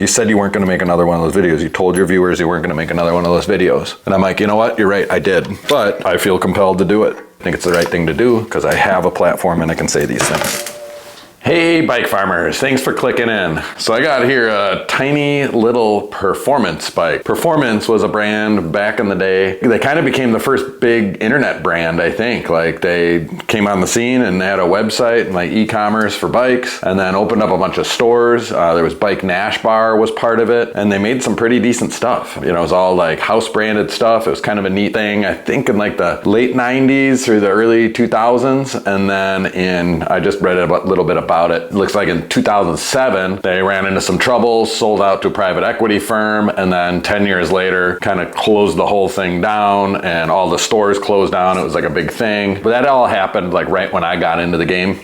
You said you weren't going to make another one of those videos. You told your viewers you weren't going to make another one of those videos. And I'm like, you know what? You're right, I did. But I feel compelled to do it. I think it's the right thing to do because I have a platform and I can say these things. Hey bike farmers, thanks for clicking in. So I got here a tiny little performance bike. Performance was a brand back in the day. They kind of became the first big internet brand, I think. Like they came on the scene and they had a website and like e-commerce for bikes and then opened up a bunch of stores. There was Bike Nash Bar was part of it and they made some pretty decent stuff. You know, it was all like house branded stuff. It was kind of a neat thing. I think in like the late 90s through the early 2000s. And then I just read a little bit about it. It looks like in 2007, they ran into some trouble, sold out to a private equity firm, and then 10 years later, kind of closed the whole thing down and all the stores closed down. It was like a big thing. But that all happened like right when I got into the game.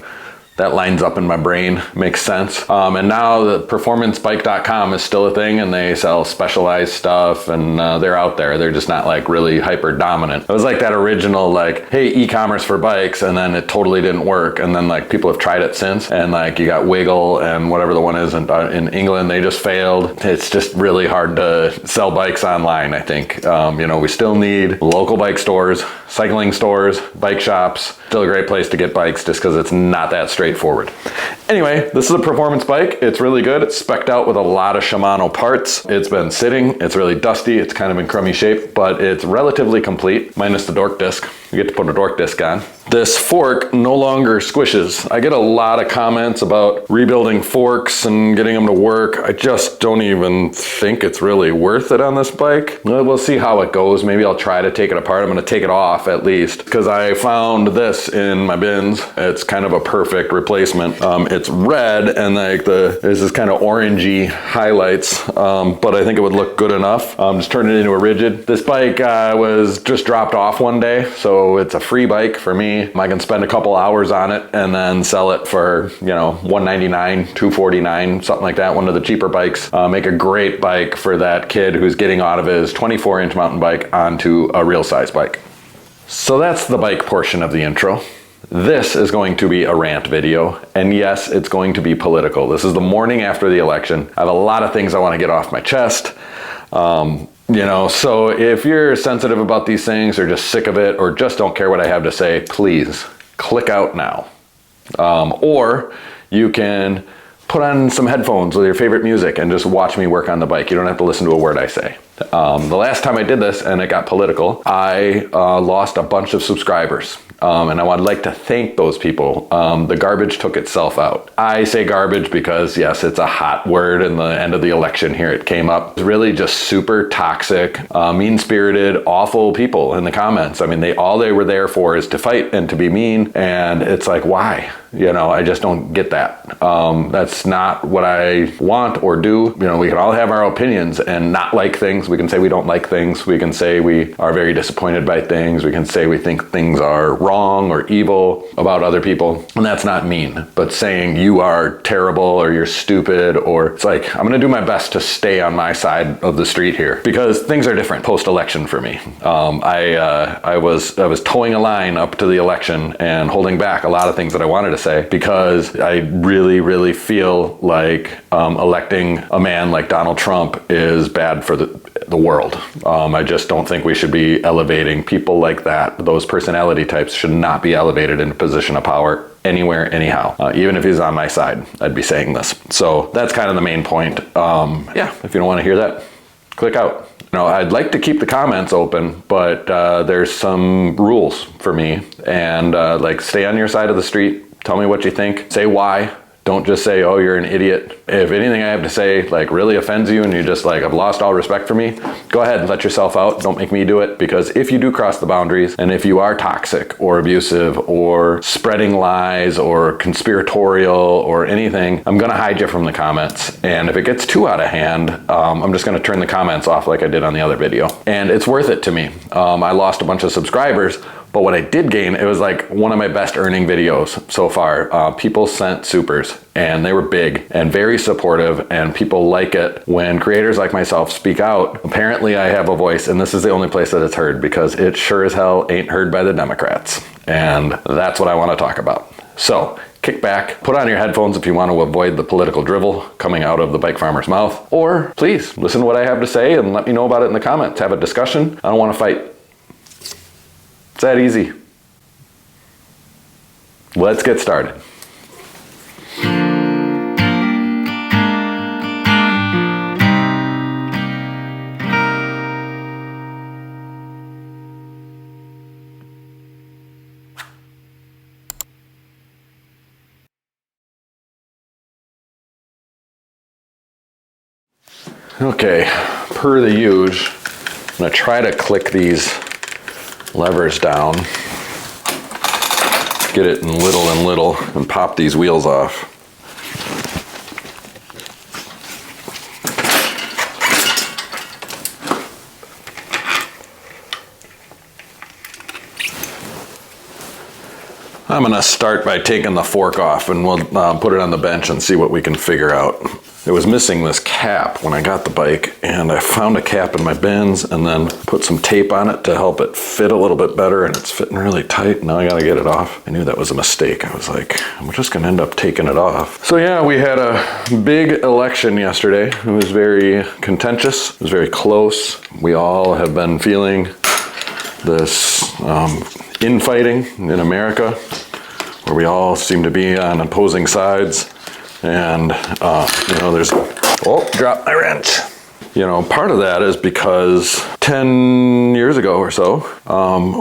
That lines up in my brain, makes sense. And now the performancebike.com is still a thing and they sell specialized stuff and they're out there. They're just not like really hyper dominant. It was like that original like, hey, e-commerce for bikes and then it totally didn't work. And then like people have tried it since and like you got Wiggle and whatever the one is in England, they just failed. It's just really hard to sell bikes online, I think. You know, we still need local bike stores, cycling stores, bike shops. Still a great place to get bikes just because it's not that straightforward. Anyway, this is a performance bike. It's really good. It's spec'd out with a lot of Shimano parts. It's been sitting. It's really dusty. It's kind of in crummy shape, but it's relatively complete, minus the dork disc. You get to put a dork disc on. This fork no longer squishes. I get a lot of comments about rebuilding forks and getting them to work. I just don't even think it's really worth it on this bike. We'll see how it goes. Maybe I'll try to take it apart. I'm gonna take it off at least because I found this in my bins. It's kind of a perfect replacement. It's red and like there's this kind of orangey highlights, but I think it would look good enough. Just turn it into a rigid. This bike was just dropped off one day, so it's a free bike for me. I can spend a couple hours on it and then sell it for, you know, $199, $249, something like that. One of the cheaper bikes. Make a great bike for that kid who's getting out of his 24-inch mountain bike onto a real size bike. So that's the bike portion of the intro. This is going to be a rant video, and yes, it's going to be political. This is the morning after the election. I have a lot of things I want to get off my chest. You know, so if you're sensitive about these things or just sick of it or just don't care what I have to say, please click out now. Or you can put on some headphones with your favorite music and just watch me work on the bike. You don't have to listen to a word I say. The last time I did this and it got political, I lost a bunch of subscribers. And I would like to thank those people. The garbage took itself out. I say garbage because yes, it's a hot word in the end of the election here. It came up. It's really just super toxic, mean-spirited, awful people in the comments. I mean, all they were there for is to fight and to be mean. And it's like, why? You know, I just don't get that. That's not what I want or do. You know, we can all have our opinions and not like things. We can say we don't like things. We can say we are very disappointed by things. We can say we think things are wrong or evil about other people. And that's not mean. But saying you are terrible or you're stupid, or it's like, I'm gonna do my best to stay on my side of the street here because things are different post-election for me. I was towing a line up to the election and holding back a lot of things that I wanted to say because I really, really feel like electing a man like Donald Trump is bad for the world. I just don't think we should be elevating people like that. Those personality types should not be elevated into a position of power anywhere, anyhow. Even if he's on my side, I'd be saying this. So that's kind of the main point. Yeah, if you don't want to hear that, click out. You know, I'd like to keep the comments open, but there's some rules for me. And like, stay on your side of the street. Tell me what you think. Say why. Don't just say, oh, you're an idiot. If anything I have to say like really offends you and you just like, I've lost all respect for me, go ahead and let yourself out. Don't make me do it, because if you do cross the boundaries and if you are toxic or abusive or spreading lies or conspiratorial or anything, I'm gonna hide you from the comments. And if it gets too out of hand, I'm just gonna turn the comments off like I did on the other video. And it's worth it to me. I lost a bunch of subscribers, but what I did gain, it was like one of my best earning videos so far. People sent supers and they were big and very supportive, and people like it when creators like myself speak out. Apparently I have a voice, and this is the only place that it's heard, because it sure as hell ain't heard by the Democrats. And that's what I want to talk about. So kick back, put on your headphones if you want to avoid the political drivel coming out of the bike farmer's mouth, or please listen to what I have to say and let me know about it in the comments. Have a discussion. I don't want to fight. It's that easy. Let's get started. Okay, per the usual, I'm going to try to click these levers down, get it in little and little, and pop these wheels off. I'm going to start by taking the fork off, and we'll put it on the bench and see what we can figure out. It was missing this cap when I got the bike, and I found a cap in my bins and then put some tape on it to help it fit a little bit better, and it's fitting really tight. Now I gotta get it off. I knew that was a mistake. I was like, I'm just gonna end up taking it off. So yeah, we had a big election yesterday. It was very contentious. It was very close. We all have been feeling this infighting in America, where we all seem to be on opposing sides. And, you know, there's, oh, drop my wrench. You know, part of that is because 10 years ago or so,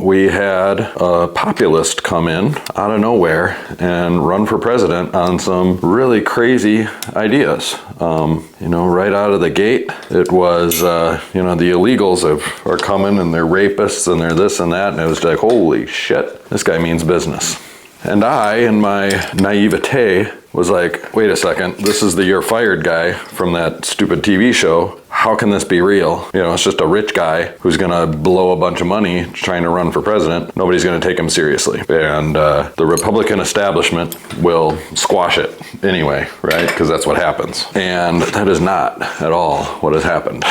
we had a populist come in out of nowhere and run for president on some really crazy ideas. You know, right out of the gate, it was, you know, the illegals are coming and they're rapists and they're this and that. And it was like, holy shit, this guy means business. And I, in my naivete, was like, wait a second, this is the "you're fired" guy from that stupid TV show. How can this be real? You know, it's just a rich guy who's gonna blow a bunch of money trying to run for president. Nobody's gonna take him seriously. And the Republican establishment will squash it anyway, right? Because that's what happens. And that is not at all what has happened.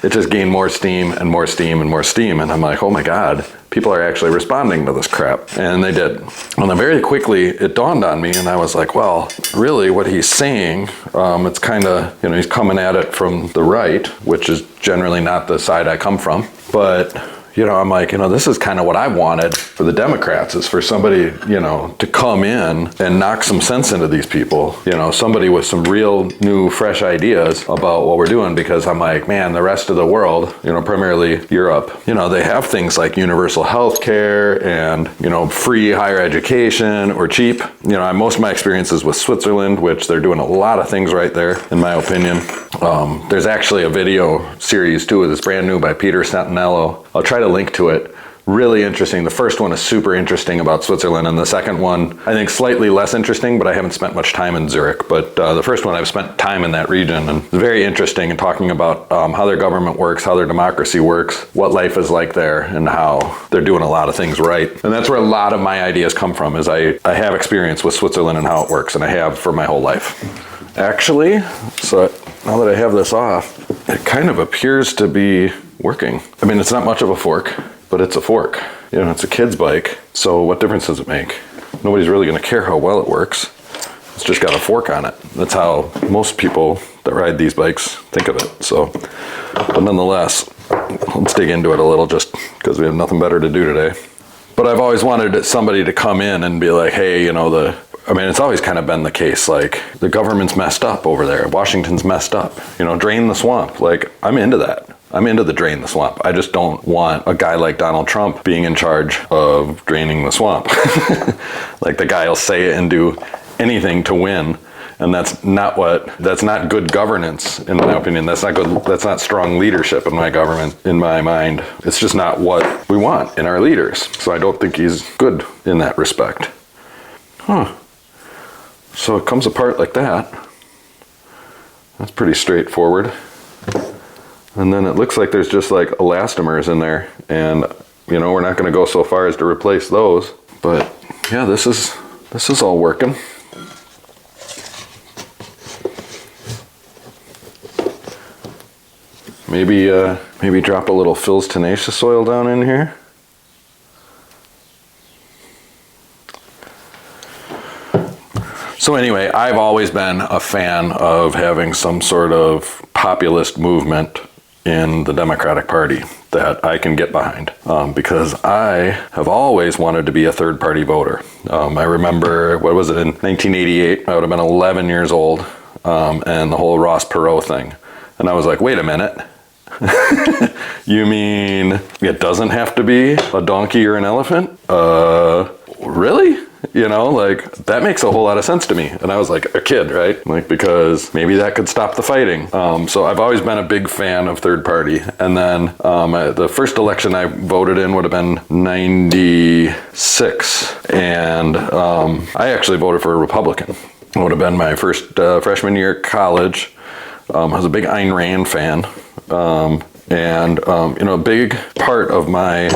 It just gained more steam and more steam and more steam. And I'm like, oh my God, people are actually responding to this crap. And they did. And then very quickly, it dawned on me, and I was like, well, really what he's saying, it's kind of, you know, he's coming at it from the right, which is generally not the side I come from. But, you know, I'm like, you know, this is kind of what I wanted for the Democrats, is for somebody, you know, to come in and knock some sense into these people, you know, somebody with some real new, fresh ideas about what we're doing. Because I'm like, man, the rest of the world, you know, primarily Europe, you know, they have things like universal health care and, you know, free higher education or cheap. You know, most of my experiences with Switzerland, which they're doing a lot of things right there, in my opinion. There's actually a video series too, that's brand new by Peter Santinello. I'll try to link to it. Really interesting. The first one is super interesting about Switzerland, and the second one, I think, slightly less interesting, but I haven't spent much time in Zurich. But the first one, I've spent time in that region, and it's very interesting in talking about how their government works, how their democracy works, what life is like there, and how they're doing a lot of things right. And that's where a lot of my ideas come from, is I have experience with Switzerland and how it works, and I have for my whole life. Actually, so now that I have this off, it kind of appears to be working. I mean, it's not much of a fork, but it's a fork. You know, it's a kid's bike, so what difference does it make? Nobody's really gonna care how well it works. It's just got a fork on it. That's how most people that ride these bikes think of it. So, but nonetheless, let's dig into it a little, just because we have nothing better to do today. But I've always wanted somebody to come in and be like, hey, you know, I mean, it's always kind of been the case, like, the government's messed up over there. Washington's messed up. You know, drain the swamp. Like, I'm into that. I'm into the drain the swamp. I just don't want a guy like Donald Trump being in charge of draining the swamp. Like, the guy will say it and do anything to win. And that's not good governance, in my opinion. That's not strong leadership in my government, in my mind. It's just not what we want in our leaders. So I don't think he's good in that respect. Huh. So it comes apart like that. That's pretty straightforward. And then it looks like there's just like elastomers in there. And, you know, we're not going to go so far as to replace those. But yeah, this is all working. Maybe drop a little Phil's Tenacious oil down in here. So anyway, I've always been a fan of having some sort of populist movement in the Democratic Party that I can get behind, because I have always wanted to be a third party voter. I remember, what was it, in 1988, I would have been 11 years old, and the whole Ross Perot thing. And I was like, wait a minute. You mean it doesn't have to be a donkey or an elephant? Really? You know, like, that makes a whole lot of sense to me. And I was like a kid, right? Like, because maybe that could stop the fighting. So I've always been a big fan of third party. And then the first election I voted in would have been 96. And I actually voted for a Republican. It would have been my first freshman year at college. I was a big Ayn Rand fan. And a big part of my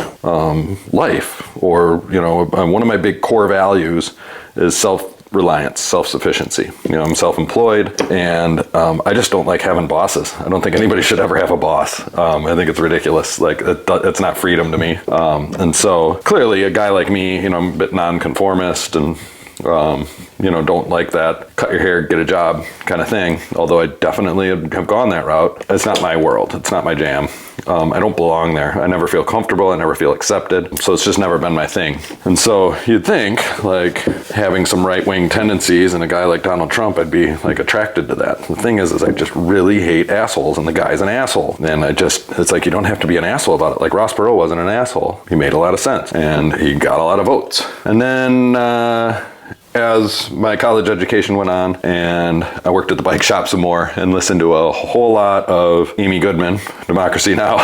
life, or, one of my big core values is self-reliance, self-sufficiency. I'm self-employed, and I just don't like having bosses. I don't think anybody should ever have a boss. I think it's ridiculous. Like, it's not freedom to me. And so clearly a guy like me, I'm a bit nonconformist and don't like that cut your hair, get a job kind of thing. Although I definitely have gone that route. It's not my world. It's not my jam. I don't belong there. I never feel comfortable. I never feel accepted. So it's just never been my thing. And so you'd think, like, having some right-wing tendencies and a guy like Donald Trump, I'd be like attracted to that. The thing is I just really hate assholes, and the guy's an asshole. And it's like, you don't have to be an asshole about it. Like, Ross Perot wasn't an asshole. He made a lot of sense, and he got a lot of votes. And then, as my college education went on, and I worked at the bike shop some more and listened to a whole lot of Amy Goodman, Democracy Now!,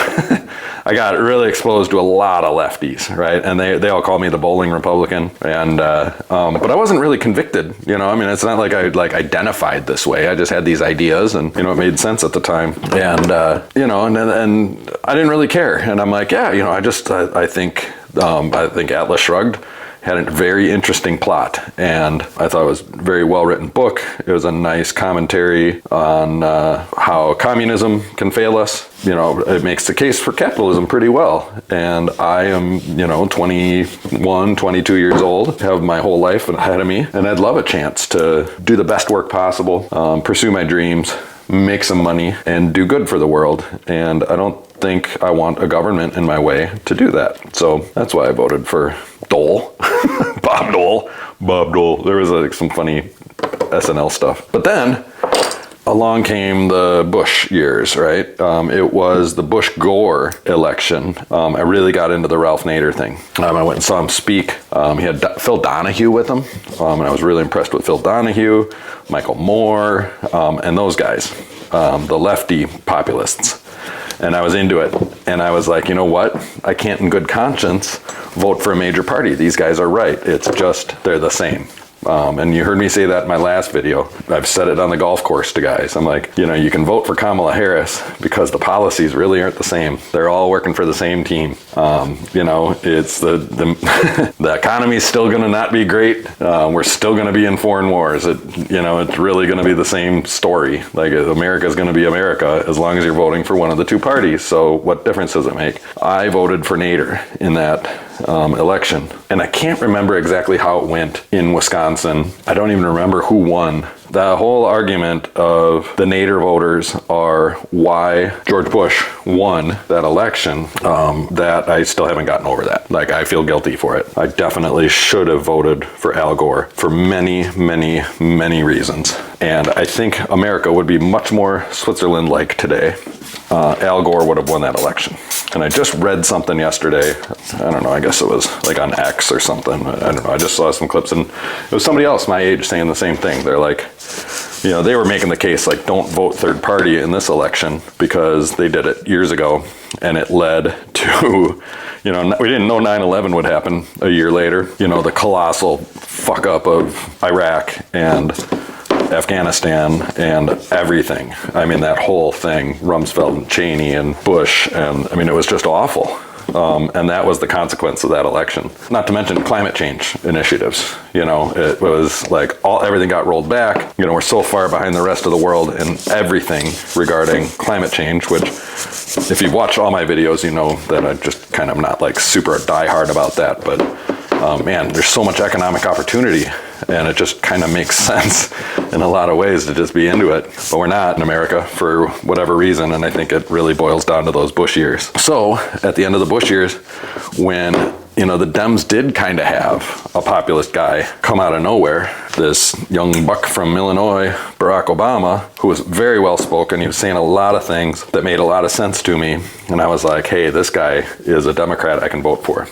I got really exposed to a lot of lefties, right? And they all call me the bowling Republican. And but I wasn't really convicted, it's not like I identified this way. I just had these ideas, and it made sense at the time. And and I didn't really care. And I'm like, yeah, I think Atlas Shrugged had a very interesting plot, and I thought it was a very well-written book. It was a nice commentary on how communism can fail us. It makes the case for capitalism pretty well. And I am, 21, 22 years old, have my whole life ahead of me, and I'd love a chance to do the best work possible, pursue my dreams, make some money, and do good for the world. And I don't think I want a government in my way to do that. So that's why I voted for Dole. Bob Dole. There was some funny SNL stuff. But then along came the Bush years, right? It was the Bush-Gore election. I really got into the Ralph Nader thing. I went and saw him speak. He had Phil Donahue with him, and I was really impressed with Phil Donahue, Michael Moore, and those guys, the lefty populists. And I was into it. And I was like, you know what? I can't in good conscience vote for a major party. These guys are right. It's just, they're the same. And you heard me say that in my last video. I've said it on the golf course to guys. I'm like, you can vote for Kamala Harris because the policies really aren't the same. They're all working for the same team. It's the economy's still going to not be great. We're still going to be in foreign wars. It's really going to be the same story. Like, America's going to be America as long as you're voting for one of the two parties. So what difference does it make? I voted for Nader in that election. And I can't remember exactly how it went in Wisconsin. I don't even remember who won. The whole argument of the Nader voters are why George Bush won that election, that I still haven't gotten over that. Like, I feel guilty for it. I definitely should have voted for Al Gore for many, many, many reasons. And I think America would be much more Switzerland-like today. Al Gore would have won that election. And I just read something yesterday. I don't know, I guess it was like on X or something. I don't know, I just saw some clips, and it was somebody else my age saying the same thing. They're like, they were making the case, like, don't vote third party in this election because they did it years ago, and it led to, we didn't know 9/11 would happen a year later. The colossal fuck up of Iraq and Afghanistan and everything. That whole thing, Rumsfeld and Cheney and Bush, and it was just awful. And that was the consequence of that election. Not to mention climate change initiatives. It was like everything got rolled back. We're so far behind the rest of the world in everything regarding climate change, which, if you've watched all my videos, you know that I just kind of not like super diehard about that, but man, there's so much economic opportunity, and it just kind of makes sense in a lot of ways to just be into it. But we're not in America for whatever reason, and I think it really boils down to those Bush years. So at the end of the Bush years, when the Dems did kind of have a populist guy come out of nowhere, this young buck from Illinois, Barack Obama, who was very well spoken. He was saying a lot of things that made a lot of sense to me. And I was like, hey, this guy is a Democrat I can vote for.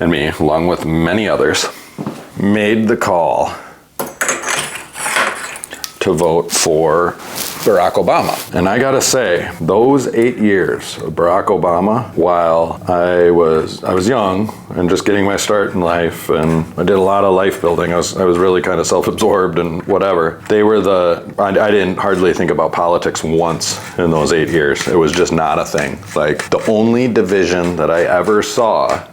And me, along with many others, made the call to vote for Barack Obama. And I gotta say, those 8 years of Barack Obama, while I was young and just getting my start in life, and I did a lot of life building, I was really kind of self-absorbed and whatever. They were I didn't hardly think about politics once in those 8 years. It was just not a thing. Like, the only division that I ever saw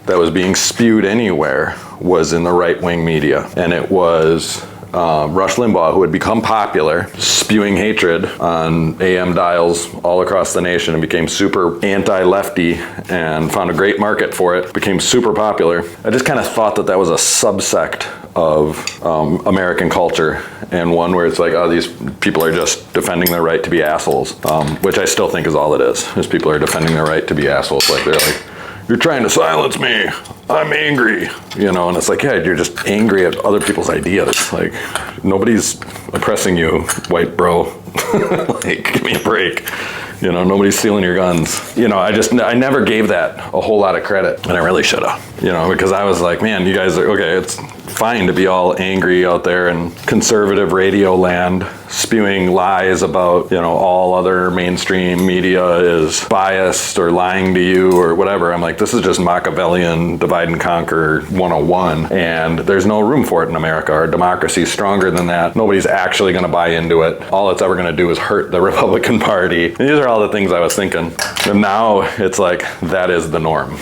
that was being spewed anywhere was in the right-wing media. And it was Rush Limbaugh, who had become popular, spewing hatred on AM dials all across the nation, and became super anti-lefty and found a great market for it, became super popular. I just kind of thought that was a subsect of American culture, and one where it's like, oh, these people are just defending their right to be assholes, which I still think is all it is people are defending their right to be assholes. Like, they're like, you're trying to silence me, I'm angry, and it's like, yeah, you're just angry at other people's ideas. Like, nobody's oppressing you, white bro. Like, give me a break. Nobody's stealing your guns. I never gave that a whole lot of credit, and I really should have, because I was like, man, you guys are, okay, it's fine to be all angry out there in conservative radio land, spewing lies about, all other mainstream media is biased or lying to you or whatever. I'm like, this is just Machiavellian divide and conquer 101, and there's no room for it in America. Our democracy is stronger than that. Nobody's actually going to buy into it. All it's ever going to do is hurt the Republican Party. And these are all the things I was thinking. And now it's like, that is the norm.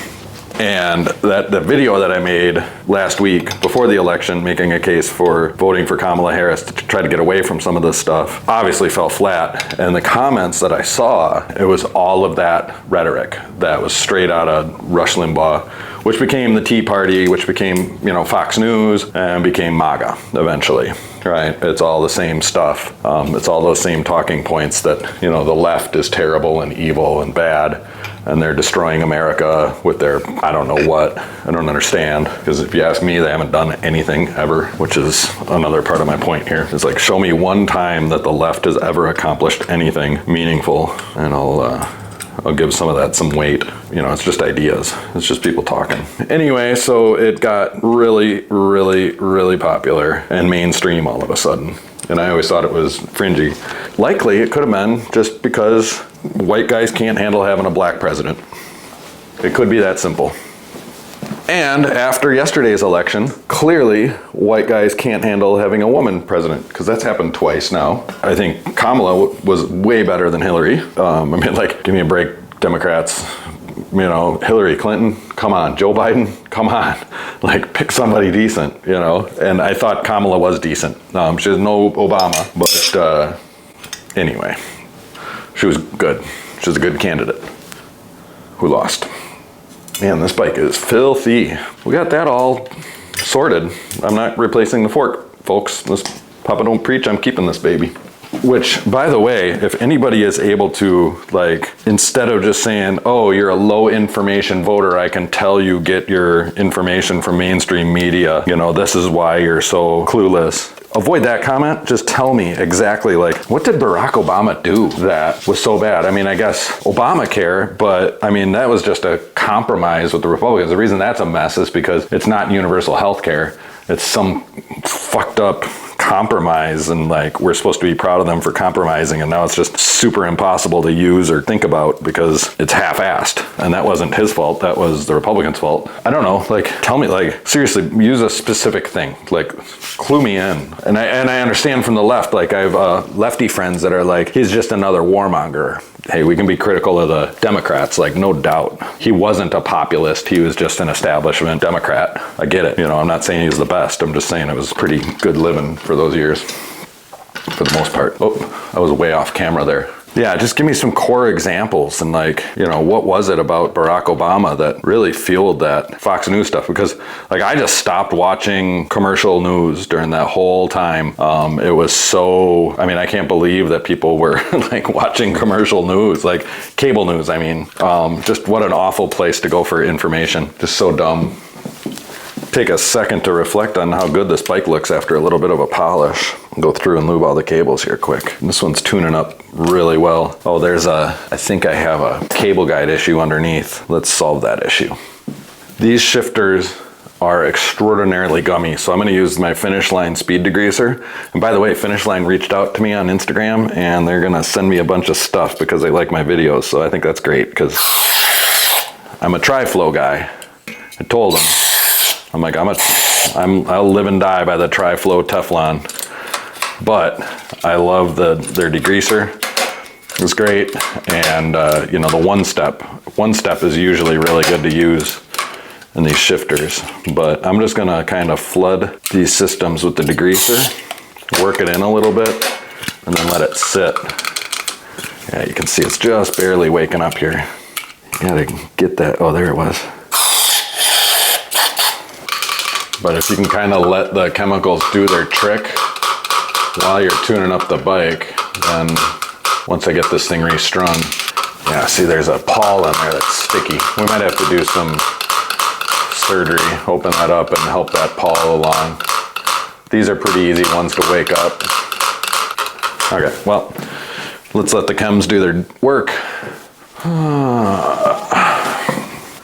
And the video that I made last week before the election, making a case for voting for Kamala Harris to try to get away from some of this stuff, obviously fell flat. And the comments that I saw, it was all of that rhetoric that was straight out of Rush Limbaugh, which became the Tea Party, which became, Fox News, and became MAGA eventually. Right, it's all the same stuff. It's all those same talking points that, the left is terrible and evil and bad, and they're destroying America with their, I don't know what, I don't understand, because if you ask me, they haven't done anything ever, which is another part of my point here. It's like, show me one time that the left has ever accomplished anything meaningful, and I'll give some of that some weight. It's just ideas. It's just people talking. Anyway, so it got really, really, really popular and mainstream all of a sudden. And I always thought it was fringy. Likely, it could have been just because white guys can't handle having a black president. It could be that simple. And after yesterday's election, clearly white guys can't handle having a woman president, because that's happened twice now. I think Kamala was way better than Hillary. Give me a break, Democrats. Hillary Clinton, come on. Joe Biden, come on. Like, pick somebody decent, And I thought Kamala was decent. She was no Obama, but anyway, she was good. She was a good candidate who lost. Man, this bike is filthy. We got that all sorted. I'm not replacing the fork, folks. This Papa don't preach, I'm keeping this baby. Which, by the way, if anybody is able to, instead of just saying, oh, you're a low information voter, I can tell you get your information from mainstream media, this is why you're so clueless. Avoid that comment. Just tell me exactly, what did Barack Obama do that was so bad? I guess Obamacare, but that was just a compromise with the Republicans. The reason that's a mess is because it's not universal health care. It's some fucked up compromise, and we're supposed to be proud of them for compromising, and now it's just super impossible to use or think about because it's half-assed. And that wasn't his fault, that was the Republicans' fault. I don't know, tell me, seriously, use a specific thing, clue me in. And I understand from the left, I have lefty friends that are he's just another warmonger. Hey, we can be critical of the Democrats, no doubt. He wasn't a populist, he was just an establishment Democrat. I get it, I'm not saying he's the best, I'm just saying it was pretty good living for those years, for the most part. Oh, I was way off camera there. Yeah, just give me some core examples and like, you know, what was it about Barack Obama that really fueled that Fox News stuff? Because like I just stopped watching commercial news during that whole time. It was so, I mean, I can't believe that people were like watching commercial news, like cable news, I mean. Just what an awful place to go for information. Just so dumb. Take a second to reflect on how good this bike looks after a little bit of a polish. Go through and lube all the cables here quick. This one's tuning up really well. Oh, I think I have a cable guide issue underneath. Let's solve that issue. These shifters are extraordinarily gummy, so I'm gonna use my Finish Line speed degreaser. And by the way, Finish Line reached out to me on Instagram and they're gonna send me a bunch of stuff because they like my videos, so I think that's great because I'm a tri-flow guy. I told them, I'm like, I'll live and die by the tri-flow Teflon, but I love their degreaser. It's great, and you know, the one step is usually really good to use in these shifters, but I'm just gonna kind of flood these systems with the degreaser, work it in a little bit, and then let it sit. Yeah, you can see it's just barely waking up here. You gotta get that, oh, there it was. But if you can kind of let the chemicals do their trick while you're tuning up the bike, then once I get this thing restrung, yeah, see there's a pawl in there that's sticky. We might have to do some surgery, open that up and help that pawl along. These are pretty easy ones to wake up. Okay, well, let's let the chems do their work.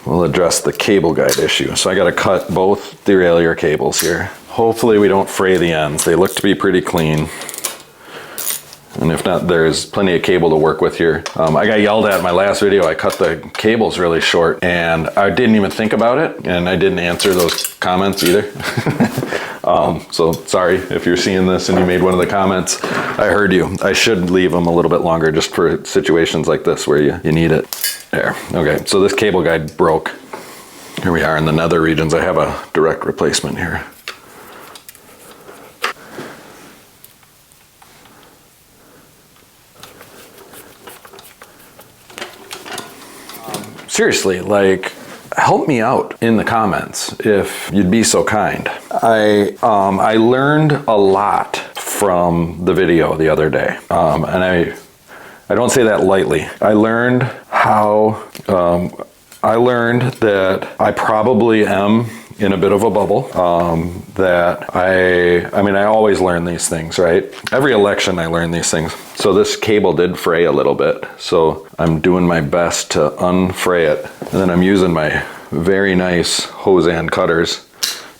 We'll address the cable guide issue. So I gotta cut both derailleur cables here. Hopefully we don't fray the ends. They look to be pretty clean. And if not, there's plenty of cable to work with here. I got yelled at in my last video. I cut the cables really short and I didn't even think about it and I didn't answer those comments either. So sorry if you're seeing this and you made one of the comments. I heard you. I should leave them a little bit longer just for situations like this where you need it. There, okay, so this cable guide broke. Here we are in the nether regions. I have a direct replacement here. Seriously, like, help me out in the comments if you'd be so kind. I learned a lot from the video the other day, and I don't say that lightly. I learned that I probably am in a bit of a bubble, that I mean, I always learn these things, right? Every election I learn these things. So this cable did fray a little bit. So I'm doing my best to unfray it. And then I'm using my very nice hose and cutters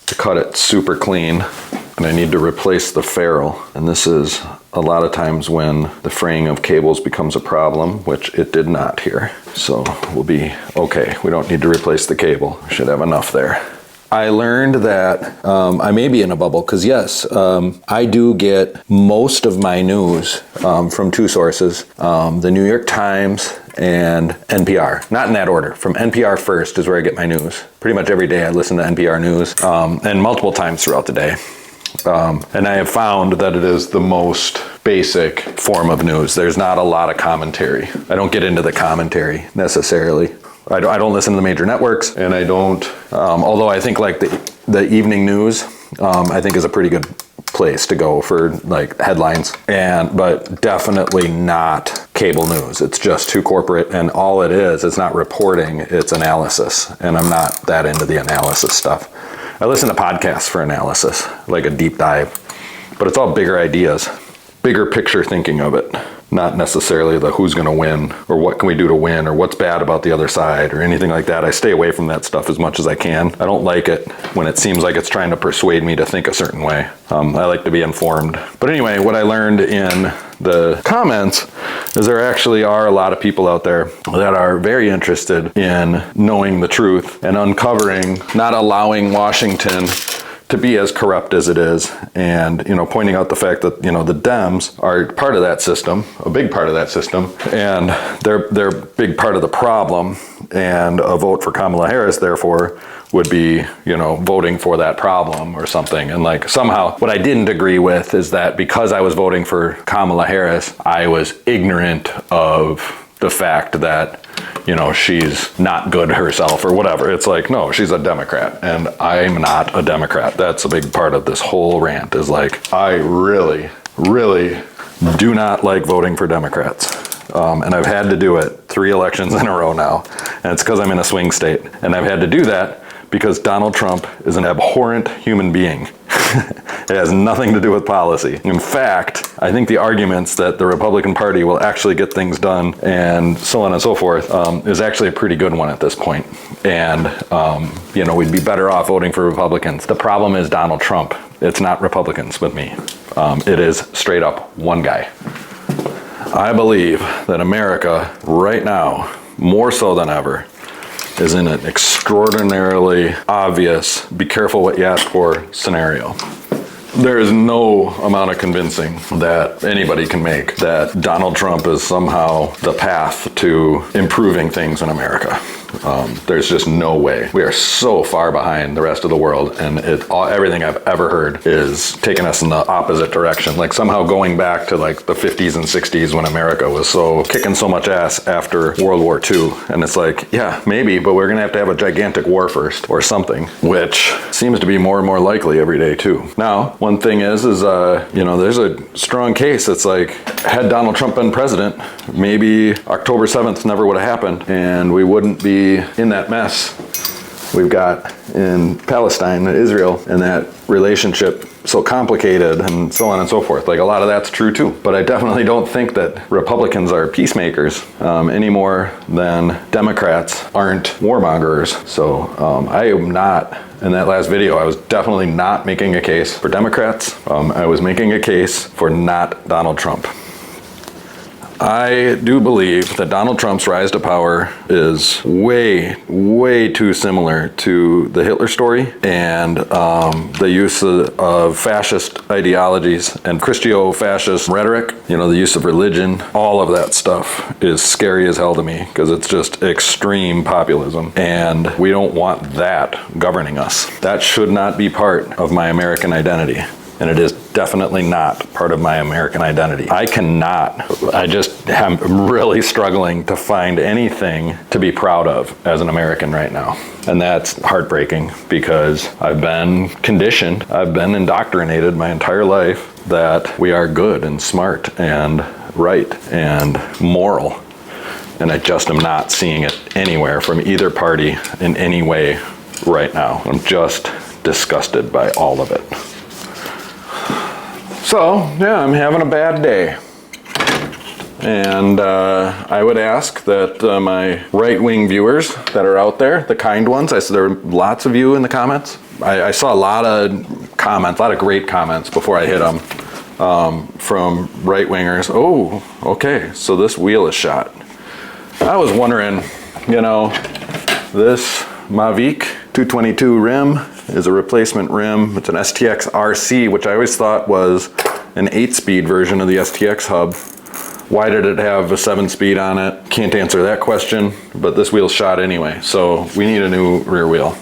to cut it super clean. And I need to replace the ferrule. And this is a lot of times when the fraying of cables becomes a problem, which it did not here. So we'll be okay. We don't need to replace the cable. We should have enough there. I learned that I may be in a bubble because yes, I do get most of my news from two sources, the New York Times and NPR. Not in that order. From NPR first is where I get my news. Pretty much every day I listen to NPR news and multiple times throughout the day. And I have found that it is the most basic form of news. There's not a lot of commentary. I don't get into the commentary necessarily. I don't listen to the major networks, and I don't, although I think like the evening news, I think is a pretty good place to go for like headlines, but definitely not cable news. It's just too corporate, and all it is, it's not reporting, it's analysis, and I'm not that into the analysis stuff. I listen to podcasts for analysis, like a deep dive, but it's all bigger ideas, bigger picture thinking of it. Not necessarily the who's going to win or what can we do to win or what's bad about the other side or anything like that. I stay away from that stuff as much as I can. I don't like it when it seems like it's trying to persuade me to think a certain way. I like to be informed. But anyway, what I learned in the comments is there actually are a lot of people out there that are very interested in knowing the truth and uncovering, not allowing Washington to to be as corrupt as it is, and, you know, pointing out the fact that, you know, the Dems are part of that system, a big part of that system, and they're a big part of the problem, and a vote for Kamala Harris, therefore, would be, you know, voting for that problem or something. And like somehow what I didn't agree with is that because I was voting for Kamala Harris, I was ignorant of the fact that, you know, she's not good herself or whatever. It's like, no, she's a Democrat and I'm not a Democrat. That's a big part of this whole rant, is like, I really, really do not like voting for Democrats. And I've had to do it 3 elections in a row now. And it's because I'm in a swing state. And I've had to do that because Donald Trump is an abhorrent human being. It has nothing to do with policy. In fact, I think the arguments that the Republican Party will actually get things done and so on and so forth is actually a pretty good one at this point. And, you know, we'd be better off voting for Republicans. The problem is Donald Trump. It's not Republicans with me. It is straight up one guy. I believe that America right now, more so than ever, is in an extraordinarily obvious, be careful what you ask for scenario. There is no amount of convincing that anybody can make that Donald Trump is somehow the path to improving things in America. There's just no way. We are so far behind the rest of the world, and everything I've ever heard is taking us in the opposite direction. Like somehow going back to like the 50s and 60s when America was so kicking so much ass after World War II. And it's like, yeah, maybe, but we're gonna have to have a gigantic war first or something, which seems to be more and more likely every day too. Now, one thing is you know, there's a strong case. It's like, had Donald Trump been president, maybe October 7th never would have happened, and we wouldn't be in that mess we've got in Palestine and Israel, and that relationship so complicated and so on and so forth. Like a lot of that's true too. But I definitely don't think that Republicans are peacemakers any more than Democrats aren't warmongers. So I am not, in that last video, I was definitely not making a case for Democrats. I was making a case for not Donald Trump. I do believe that Donald Trump's rise to power is way, way too similar to the Hitler story and the use of fascist ideologies and Christo-fascist rhetoric, you know, the use of religion. All of that stuff is scary as hell to me because it's just extreme populism, and we don't want that governing us. That should not be part of my American identity. And it is definitely not part of my American identity. I just am really struggling to find anything to be proud of as an American right now. And that's heartbreaking because I've been conditioned, I've been indoctrinated my entire life that we are good and smart and right and moral. And I just am not seeing it anywhere from either party in any way right now. I'm just disgusted by all of it. So, yeah, I'm having a bad day. And I would ask that my right-wing viewers that are out there, the kind ones, there are lots of you in the comments. I saw a lot of comments, a lot of great comments before I hit them from right-wingers. Oh, okay, so this wheel is shot. I was wondering, you know, this Mavic 222 rim is a replacement rim. It's an STX RC, which I always thought was an 8-speed version of the STX hub. Why did it have a 7-speed on it? Can't answer that question, but this wheel's shot anyway, so we need a new rear wheel.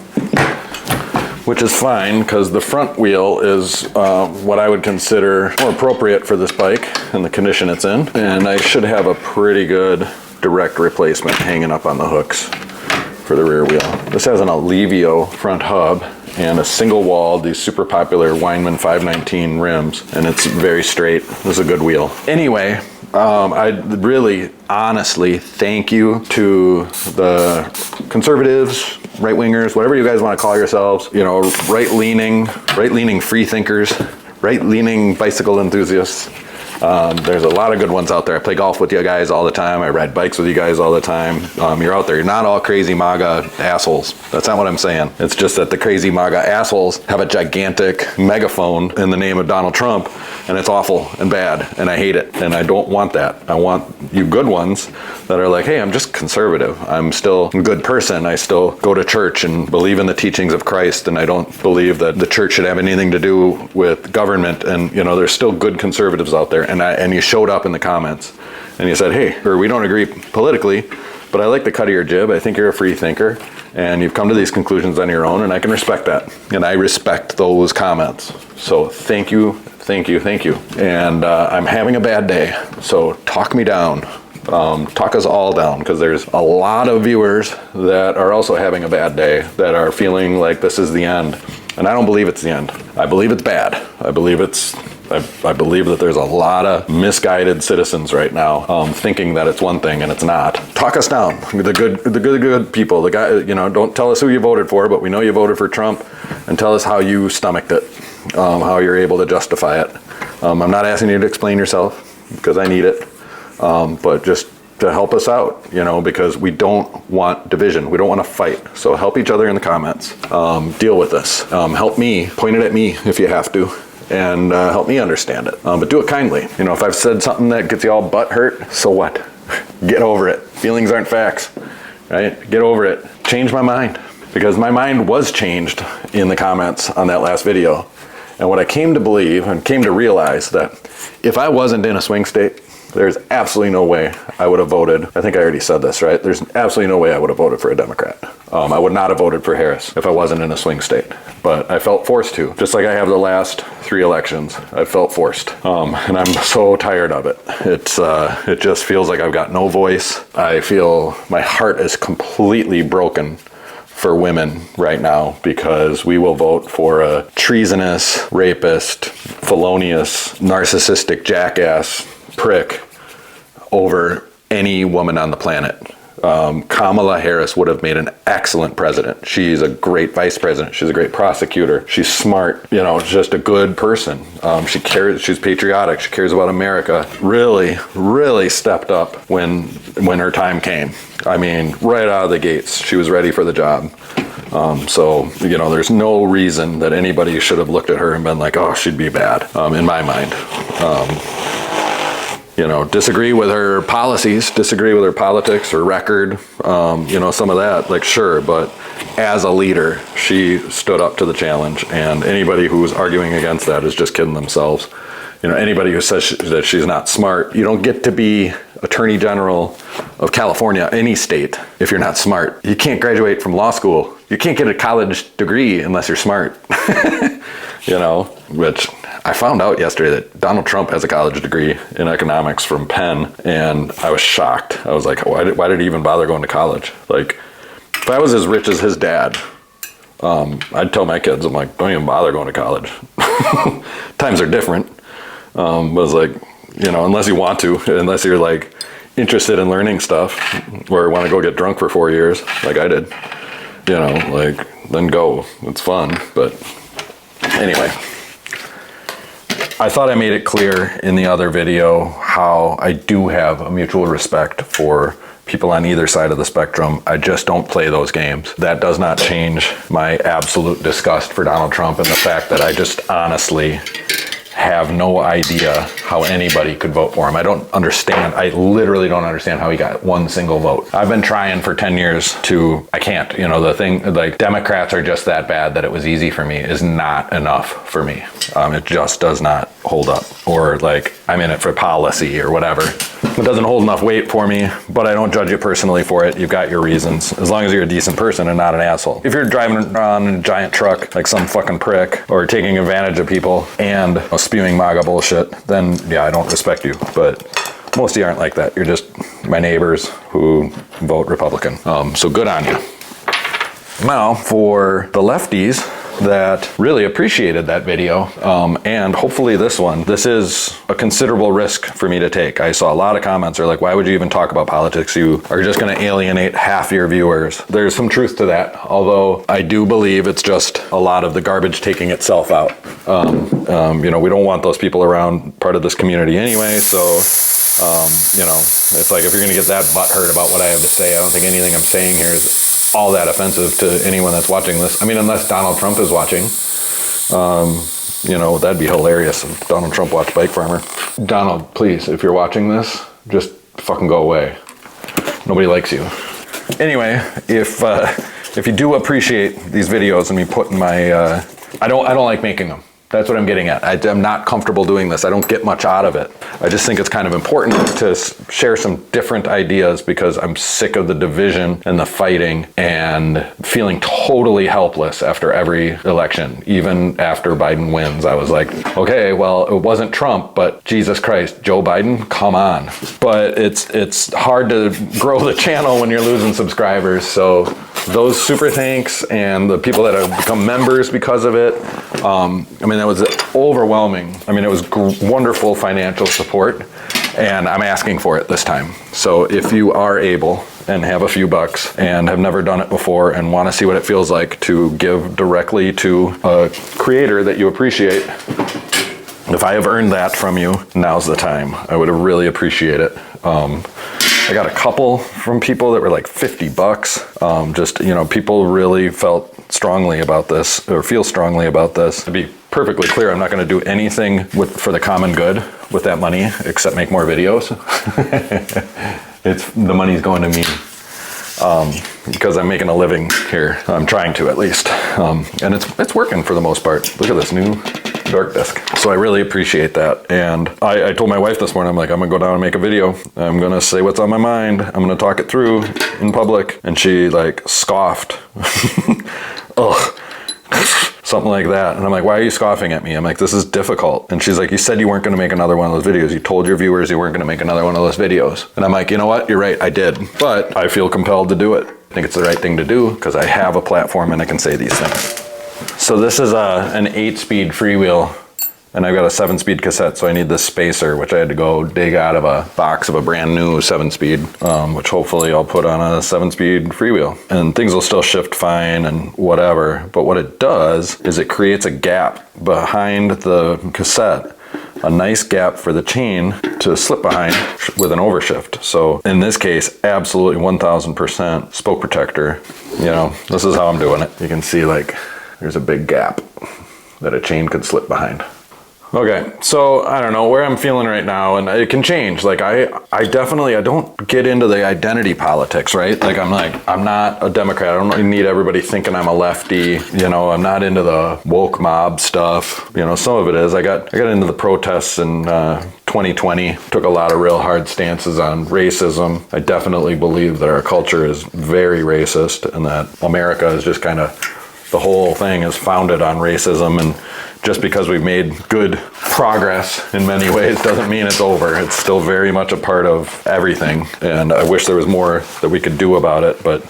Which is fine, because the front wheel is what I would consider more appropriate for this bike and the condition it's in. And I should have a pretty good direct replacement hanging up on the hooks for the rear wheel. This has an Alivio front hub and a single wall, these super popular Weinmann 519 rims, and it's very straight. This is a good wheel. Anyway, I really honestly thank you to the conservatives, right-wingers, whatever you guys want to call yourselves, you know, right-leaning free thinkers, right-leaning bicycle enthusiasts. There's a lot of good ones out there. I play golf with you guys all the time. I ride bikes with you guys all the time. You're out there. You're not all crazy MAGA assholes. That's not what I'm saying. It's just that the crazy MAGA assholes have a gigantic megaphone in the name of Donald Trump, and it's awful and bad, and I hate it, and I don't want that. I want you good ones that are like, hey, I'm just conservative. I'm still a good person. I still go to church and believe in the teachings of Christ, and I don't believe that the church should have anything to do with government. And you know, there's still good conservatives out there. And you showed up in the comments and you said, hey, or we don't agree politically, but I like the cut of your jib. I think you're a free thinker, and you've come to these conclusions on your own, and I can respect that. And I respect those comments. So thank you, thank you, thank you. And I'm having a bad day, so talk me down. Talk us all down, because there's a lot of viewers that are also having a bad day, that are feeling like this is the end. And I don't believe it's the end. I believe it's bad. I believe that there's a lot of misguided citizens right now thinking that it's one thing and it's not. Talk us down. The good people. The guy, you know, don't tell us who you voted for, but we know you voted for Trump, and tell us how you stomached it, how you're able to justify it. I'm not asking you to explain yourself, because I need it, but just to help us out, you know, because we don't want division. We don't want to fight. So help each other in the comments. Deal with this. Help me. Point it at me if you have to. And help me understand it. But do it kindly. You know, if I've said something that gets you all butt hurt, so what? Get over it. Feelings aren't facts, right? Get over it. Change my mind. Because my mind was changed in the comments on that last video. And what I came to believe and came to realize, that if I wasn't in a swing state, there's absolutely no way I would have voted. I think I already said this, right? There's absolutely no way I would have voted for a Democrat. I would not have voted for Harris if I wasn't in a swing state. But I felt forced to, just like I have the last 3 elections. I felt forced, and I'm so tired of it. It just feels like I've got no voice. I feel my heart is completely broken for women right now, because we will vote for a treasonous, rapist, felonious, narcissistic jackass prick over any woman on the planet. Kamala Harris would have made an excellent president. She's a great vice president. She's a great prosecutor. She's smart, you know, just a good person. She cares, she's patriotic. She cares about America. Really, really stepped up when her time came. I mean, right out of the gates, she was ready for the job. So, you know, there's no reason that anybody should have looked at her and been like, oh, she'd be bad, in my mind. You know, disagree with her policies, disagree with her politics, her record, you know, some of that, like, sure, but as a leader, she stood up to the challenge, and anybody who's arguing against that is just kidding themselves. You know, anybody who says that she's not smart, you don't get to be Attorney General of California, any state, if you're not smart. You can't graduate from law school. You can't get a college degree unless you're smart. You know, which I found out yesterday that Donald Trump has a college degree in economics from Penn, and I was shocked. I was like, why did he even bother going to college? Like, if I was as rich as his dad, I'd tell my kids, I'm like, don't even bother going to college. Times are different. But it's like, you know, unless you want to, unless you're like interested in learning stuff, or want to go get drunk for 4 years, like I did, you know, like, then go. It's fun, but anyway. I thought I made it clear in the other video how I do have a mutual respect for people on either side of the spectrum. I just don't play those games. That does not change my absolute disgust for Donald Trump, and the fact that I just honestly have no idea how anybody could vote for him. I don't understand. I literally don't understand how he got one single vote. I've been trying for 10 years I can't, you know, the thing, like, Democrats are just that bad that it was easy for me is not enough for me. It just does not hold up. Or like, I'm in it for policy or whatever. It doesn't hold enough weight for me, but I don't judge you personally for it. You've got your reasons, as long as you're a decent person and not an asshole. If you're driving around in a giant truck like some fucking prick, or taking advantage of people and spewing MAGA bullshit, then yeah, I don't respect you. But most of you aren't like that. You're just my neighbors who vote Republican. So good on you. Now, for the lefties, that really appreciated that video. And hopefully this one. This is a considerable risk for me to take. I saw a lot of comments are like, why would you even talk about politics? You are just going to alienate half your viewers. There's some truth to that, although I do believe it's just a lot of the garbage taking itself out. You know, we don't want those people around part of this community anyway, so you know, it's like if you're going to get that butthurt about what I have to say, I don't think anything I'm saying here is all that offensive to anyone that's watching this. I mean, unless Donald Trump is watching. You know, that'd be hilarious if Donald Trump watched Bike Farmer. Donald, please, if you're watching this, just fucking go away. Nobody likes you. Anyway, if you do appreciate these videos and me putting my, I don't like making them. That's what I'm getting at. I'm not comfortable doing this. I don't get much out of it. I just think it's kind of important to share some different ideas because I'm sick of the division and the fighting and feeling totally helpless after every election. Even after Biden wins, I was like, okay, well, it wasn't Trump, but Jesus Christ, Joe Biden, come on. But it's hard to grow the channel when you're losing subscribers. So those super thanks and the people that have become members because of it, I mean, that was overwhelming. I mean, it was wonderful financial support, and I'm asking for it this time. So if you are able and have a few bucks and have never done it before and want to see what it feels like to give directly to a creator that you appreciate, if I have earned that from you, now's the time. I would really appreciate it. I got a couple from people that were like 50 bucks. Just, you know, people really felt strongly about this or feel strongly about this. To be perfectly clear, I'm not going to do anything for the common good with that money except make more videos. The money's going to me because I'm making a living here. I'm trying to, at least, and it's working for the most part. Look at this new dark disk. So I really appreciate that. And I told my wife this morning, I'm like, I'm gonna go down and make a video. I'm gonna say what's on my mind. I'm gonna talk it through in public. And she like scoffed. Ugh. Something like that. And I'm like, why are you scoffing at me? I'm like, this is difficult. And she's like, you said you weren't going to make another one of those videos. You told your viewers you weren't going to make another one of those videos. And I'm like, you know what? You're right. I did. But I feel compelled to do it. I think it's the right thing to do because I have a platform and I can say these things. So this is an 8-speed freewheel. And I've got a 7-speed cassette, so I need this spacer, which I had to go dig out of a box of a brand new 7-speed, which hopefully I'll put on a 7-speed freewheel. And things will still shift fine and whatever. But what it does is it creates a gap behind the cassette, a nice gap for the chain to slip behind with an overshift. So in this case, absolutely 1000% spoke protector. You know, this is how I'm doing it. You can see like there's a big gap that a chain could slip behind. Okay, so I don't know where I'm feeling right now, and it can change. Like I don't get into the identity politics, right? Like I'm not a Democrat. I don't need everybody thinking I'm a lefty. You know, I'm not into the woke mob stuff. You know, some of it is. I got into the protests in 2020, took a lot of real hard stances on racism. I definitely believe that our culture is very racist and that America is just kind of, the whole thing is founded on racism, and just because we've made good progress in many ways doesn't mean it's over. It's still very much a part of everything, and I wish there was more that we could do about it, but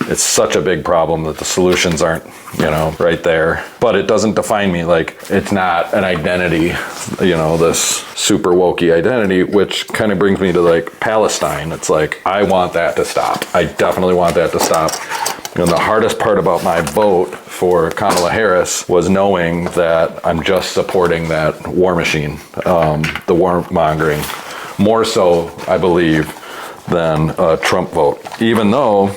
it's such a big problem that the solutions aren't, you know, right there. But it doesn't define me. Like, it's not an identity, you know, this super wokey identity, which kind of brings me to like Palestine. It's like, I want that to stop. I definitely want that to stop. And the hardest part about my vote for Kamala Harris was knowing that I'm just supporting that war machine, the warmongering, more so, I believe, than a Trump vote. Even though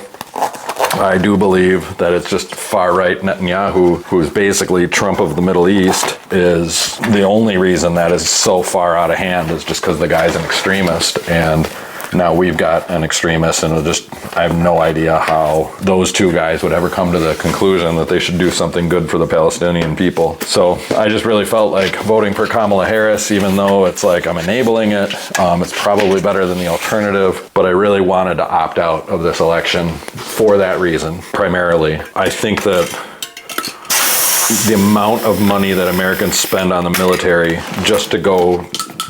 I do believe that it's just far-right Netanyahu, who's basically Trump of the Middle East, is the only reason that is so far out of hand is just because the guy's an extremist, and now we've got an extremist, and I have no idea how those two guys would ever come to the conclusion that they should do something good for the Palestinian people. So I just really felt like voting for Kamala Harris, even though it's like I'm enabling it, it's probably better than the alternative, but I really wanted to opt out of this election for that reason, primarily. I think that the amount of money that Americans spend on the military just to go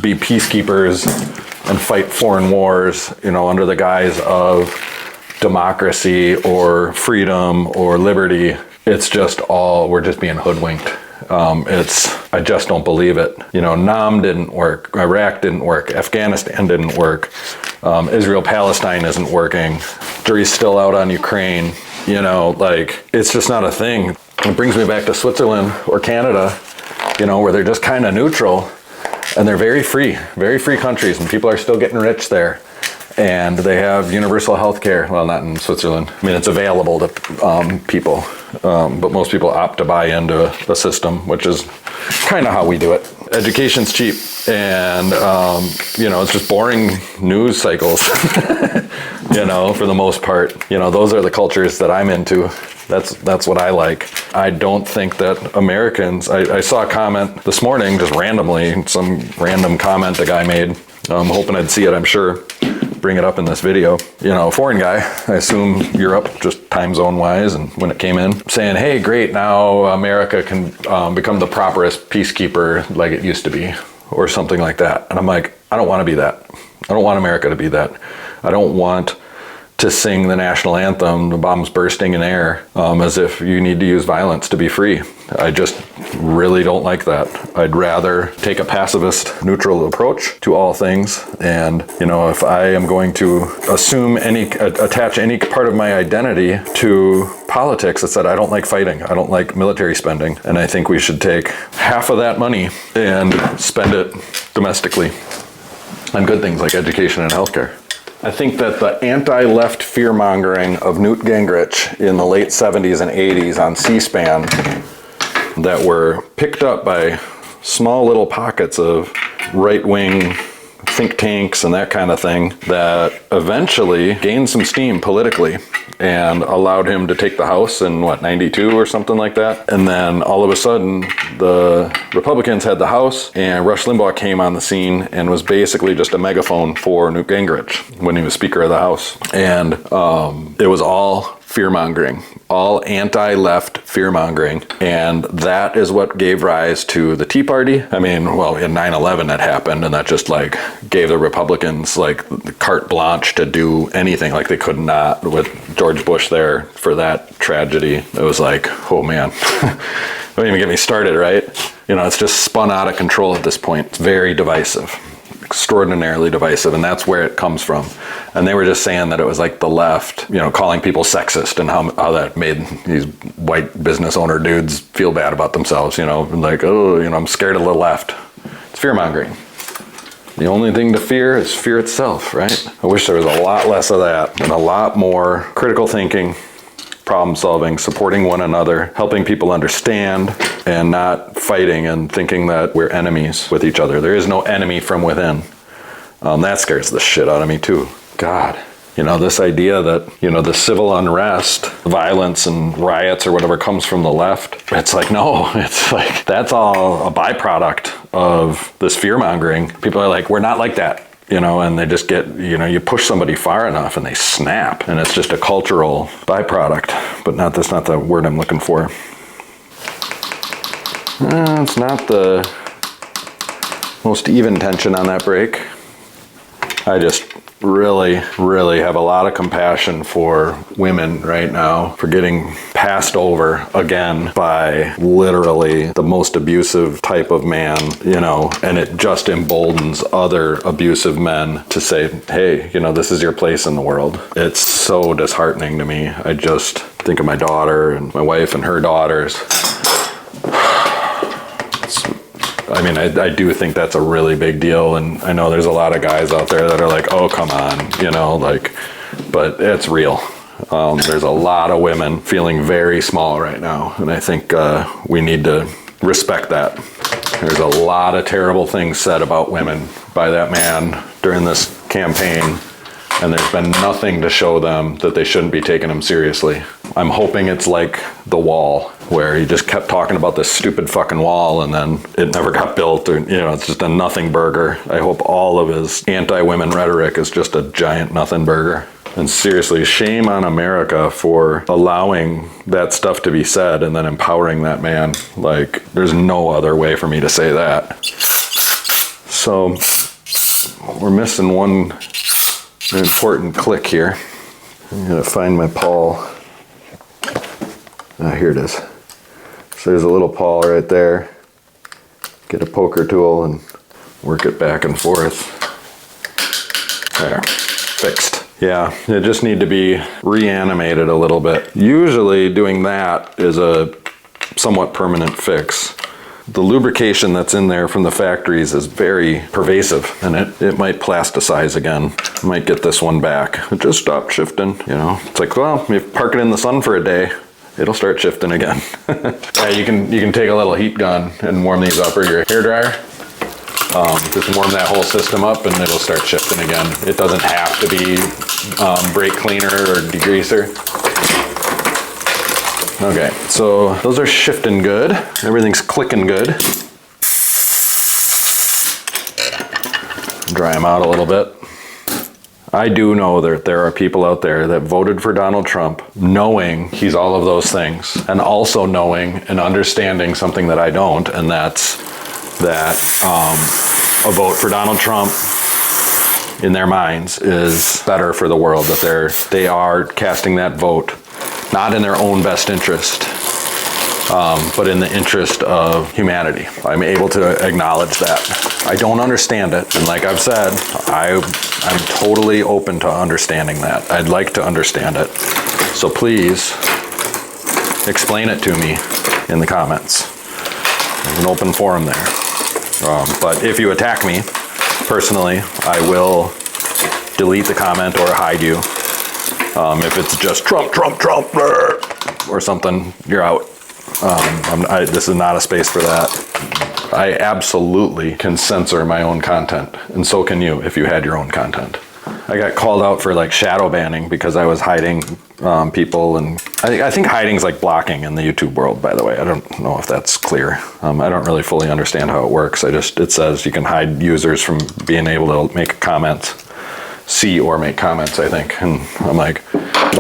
be peacekeepers and fight foreign wars, you know, under the guise of democracy or freedom or liberty, it's just all, we're just being hoodwinked. I just don't believe it. You know, Nam didn't work, Iraq didn't work, Afghanistan didn't work, Israel-Palestine isn't working, jury's still out on Ukraine, you know, like, it's just not a thing. It brings me back to Switzerland or Canada, you know, where they're just kind of neutral, and they're very free countries, and people are still getting rich there. And they have universal health care. Well, not in Switzerland. I mean, it's available to people, but most people opt to buy into a system, which is kind of how we do it. Education's cheap, and you know, it's just boring news cycles. You know, for the most part, you know, those are the cultures that I'm into. That's what I like. I don't think that Americans. I saw a comment this morning, just randomly, some random comment a guy made. I'm hoping I'd see it. I'm sure. Bring it up in this video. You know, a foreign guy, I assume Europe, just time zone wise, and when it came in, saying, hey, great, now America can become the properest peacekeeper like it used to be, or something like that. And I'm like, I don't want to be that. I don't want America to be that. I don't want to sing the national anthem, the bombs bursting in air, as if you need to use violence to be free. I just really don't like that. I'd rather take a pacifist, neutral approach to all things. And, you know, if I am going to attach any part of my identity to politics, it's that I don't like fighting. I don't like military spending. And I think we should take half of that money and spend it domestically on good things like education and healthcare. I think that the anti-left fear-mongering of Newt Gingrich in the late 70s and 80s on C-SPAN that were picked up by small little pockets of right-wing think tanks and that kind of thing that eventually gained some steam politically and allowed him to take the House in, 92 or something like that. And then all of a sudden, the Republicans had the House, and Rush Limbaugh came on the scene and was basically just a megaphone for Newt Gingrich when he was Speaker of the House. And it was all fear-mongering, all anti-left fear-mongering, and that is what gave rise to the Tea Party. I mean, well, in 9/11 that happened, and that just like gave the Republicans like carte blanche to do anything. Like they could not, with George Bush there for that tragedy. It was like, oh man, don't even get me started, right? You know, it's just spun out of control at this point. It's very divisive. Extraordinarily divisive, and that's where it comes from. And they were just saying that it was like the left, you know, calling people sexist, and how that made these white business owner dudes feel bad about themselves, you know, like, oh, you know, I'm scared of the left. It's fear-mongering. The only thing to fear is fear itself, right? I wish there was a lot less of that and a lot more critical thinking, problem solving, supporting one another, helping people understand, and not fighting and thinking that we're enemies with each other. There is no enemy from within. That scares the shit out of me too. God. You know, this idea that, you know, the civil unrest, violence and riots or whatever comes from the left. It's like, no, it's like, that's all a byproduct of this fear-mongering. People are like, we're not like that. You know, and they just get, you know, you push somebody far enough and they snap, and it's just a cultural byproduct, but that's not the word I'm looking for. It's not the most even tension on that break. I just really have a lot of compassion for women right now for getting passed over again by literally the most abusive type of man, you know, and it just emboldens other abusive men to say, hey, you know, this is your place in the world. It's so disheartening to me. I just think of my daughter and my wife and her daughters. I mean, I do think that's a really big deal, and I know there's a lot of guys out there that are like, oh, come on, you know, like, but it's real. There's a lot of women feeling very small right now, and I think we need to respect that. There's a lot of terrible things said about women by that man during this campaign, and there's been nothing to show them that they shouldn't be taking him seriously. I'm hoping it's like The Wall, where he just kept talking about this stupid fucking wall and then it never got built, or, you know, it's just a nothing burger. I hope all of his anti-women rhetoric is just a giant nothing burger. And seriously, shame on America for allowing that stuff to be said and then empowering that man. Like, there's no other way for me to say that. So, we're missing one important click here. I'm gonna find my Paul. Here it is. So there's a little pawl right there. Get a poker tool and work it back and forth. There, fixed. Yeah, it just need to be reanimated a little bit. Usually doing that is a somewhat permanent fix. The lubrication that's in there from the factories is very pervasive, and it might plasticize again. Might get this one back. It just stopped shifting, you know. It's like, well, if you park it in the sun for a day, it'll start shifting again. Yeah, you can take a little heat gun and warm these up, or your hair dryer. Just warm that whole system up and it'll start shifting again. It doesn't have to be brake cleaner or degreaser. Okay, so those are shifting good. Everything's clicking good. Dry them out a little bit. I do know that there are people out there that voted for Donald Trump knowing he's all of those things, and also knowing and understanding something that I don't, and that's that a vote for Donald Trump in their minds is better for the world, that they are casting that vote not in their own best interest, but in the interest of humanity. I'm able to acknowledge that. I don't understand it, and like I've said, I'm totally open to understanding that. I'd like to understand it. So please explain it to me in the comments. There's an open forum there. But if you attack me personally, I will delete the comment or hide you. If it's just Trump, Trump, Trump, or something, you're out. This is not a space for that. I absolutely can censor my own content, and so can you if you had your own content. I got called out for like shadow banning because I was hiding people, and I think hiding's like blocking in the YouTube world, by the way. I don't know if that's clear. I don't really fully understand how it works. It says you can hide users from being able to make comments. See or make comments, I think. And I'm like,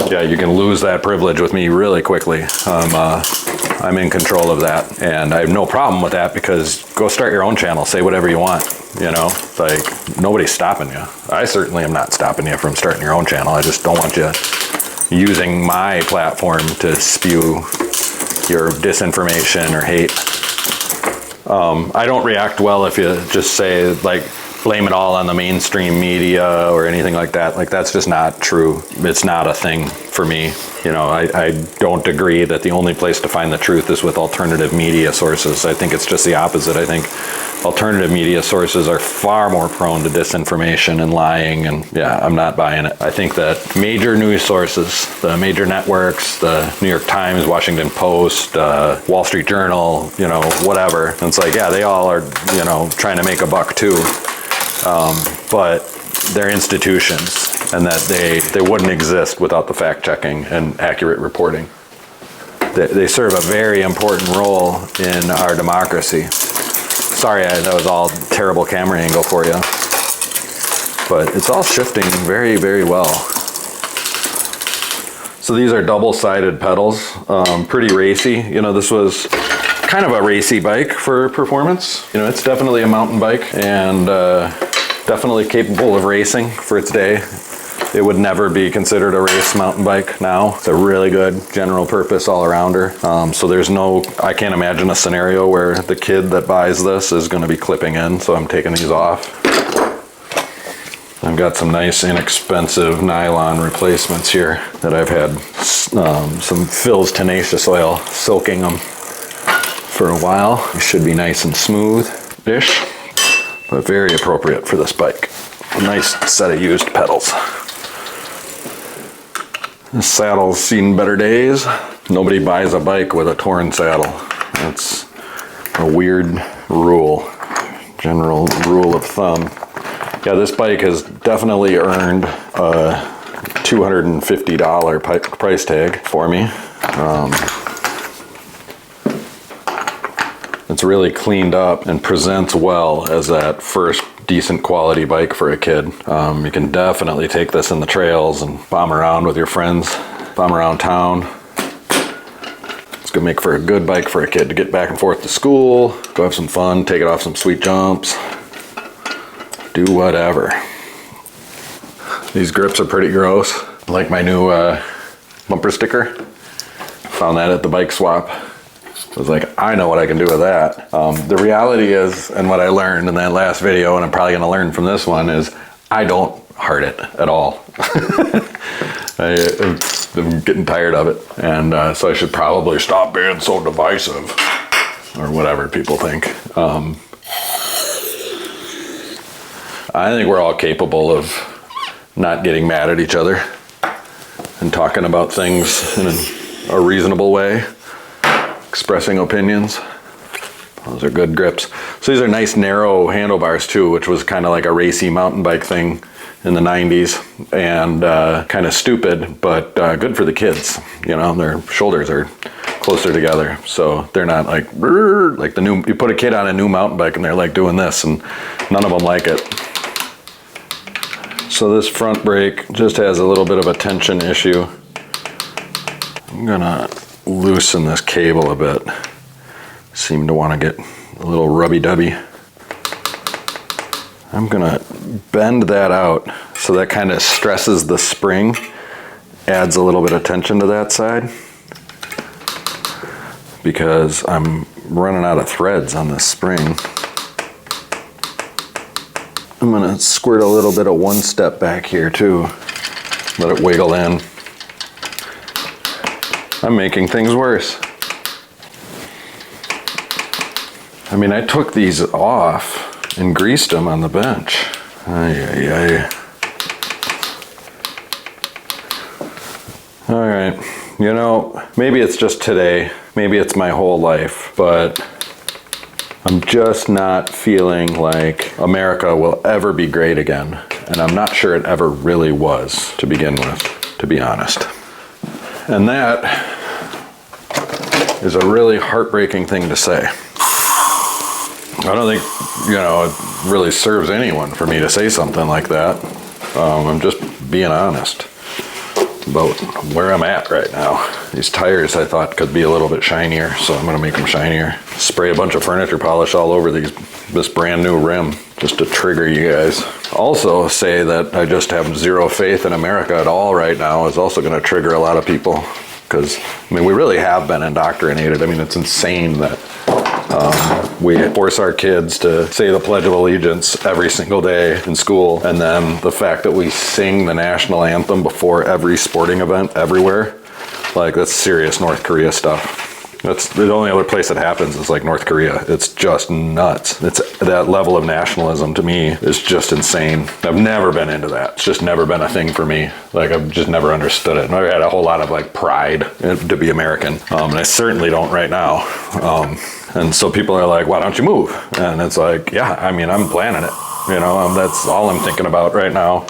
yeah, you can lose that privilege with me really quickly. I'm in control of that, and I have no problem with that, because go start your own channel, say whatever you want, you know? Like, nobody's stopping you. I certainly am not stopping you from starting your own channel. I just don't want you using my platform to spew your disinformation or hate. I don't react well if you just say, like, blame it all on the mainstream media or anything like that. Like, that's just not true. It's not a thing for me. You know, I don't agree that the only place to find the truth is with alternative media sources. I think it's just the opposite. I think alternative media sources are far more prone to disinformation and lying, and yeah, I'm not buying it. I think that major news sources, the major networks, the New York Times, Washington Post, Wall Street Journal, you know, whatever, it's like, yeah, they all are, you know, trying to make a buck too. But they're institutions, and that they wouldn't exist without the fact-checking and accurate reporting. They serve a very important role in our democracy. Sorry, that was all terrible camera angle for you. But it's all shifting very, very well. So these are double-sided pedals, pretty racy. You know, this was kind of a racy bike for performance. You know, it's definitely a mountain bike, and definitely capable of racing for its day. It would never be considered a race mountain bike now. It's a really good general purpose all-arounder. So there's no, I can't imagine a scenario where the kid that buys this is going to be clipping in, so I'm taking these off. I've got some nice inexpensive nylon replacements here that I've had some Phil's Tenacious Oil soaking them for a while. It should be nice and smooth-ish, but very appropriate for this bike. A nice set of used pedals. This saddle's seen better days. Nobody buys a bike with a torn saddle. That's a weird rule, general rule of thumb. Yeah, this bike has definitely earned a $250 price tag for me. It's really cleaned up and presents well as that first decent quality bike for a kid. You can definitely take this in the trails and bomb around with your friends, bomb around town. It's gonna make for a good bike for a kid to get back and forth to school, go have some fun, take it off some sweet jumps, do whatever. These grips are pretty gross. I like my new bumper sticker. Found that at the bike swap. I was like, I know what I can do with that. The reality is, and what I learned in that last video, and I'm probably gonna learn from this one, is I don't heart it at all. I'm getting tired of it. And so I should probably stop being so divisive, or whatever people think. I think we're all capable of not getting mad at each other and talking about things in a reasonable way, expressing opinions. Those are good grips. So these are nice narrow handlebars too, which was kind of like a racy mountain bike thing in the 90s, and kind of stupid, but good for the kids. You know, their shoulders are closer together, so they're not like the new, you put a kid on a new mountain bike and they're like doing this, and none of them like it. So this front brake just has a little bit of a tension issue. I'm gonna loosen this cable a bit. Seem to want to get a little rubby-dubby. I'm gonna bend that out so that kind of stresses the spring, adds a little bit of tension to that side, because I'm running out of threads on this spring. I'm gonna squirt a little bit of one step back here too. Let it wiggle in. I'm making things worse. I mean, I took these off and greased them on the bench. Ay, ay, ay. All right, you know, maybe it's just today, maybe it's my whole life, but I'm just not feeling like America will ever be great again. And I'm not sure it ever really was to begin with, to be honest. And that is a really heartbreaking thing to say. I don't think, you know, it really serves anyone for me to say something like that. I'm just being honest about where I'm at right now. These tires I thought could be a little bit shinier, so I'm gonna make them shinier. Spray a bunch of furniture polish all over this brand new rim just to trigger you guys. Also say that I just have zero faith in America at all right now is also gonna trigger a lot of people, because I mean, we really have been indoctrinated. I mean, it's insane that we force our kids to say the Pledge of Allegiance every single day in school, and then the fact that we sing the national anthem before every sporting event everywhere, like that's serious North Korea stuff. That's the only other place that happens is like North Korea. It's just nuts. It's that level of nationalism to me is just insane. I've never been into that. It's just never been a thing for me. Like I've just never understood it. And I had a whole lot of like pride to be American. And I certainly don't right now. And so people are like, why don't you move? And it's like, yeah, I mean, I'm planning it. You know, that's all I'm thinking about right now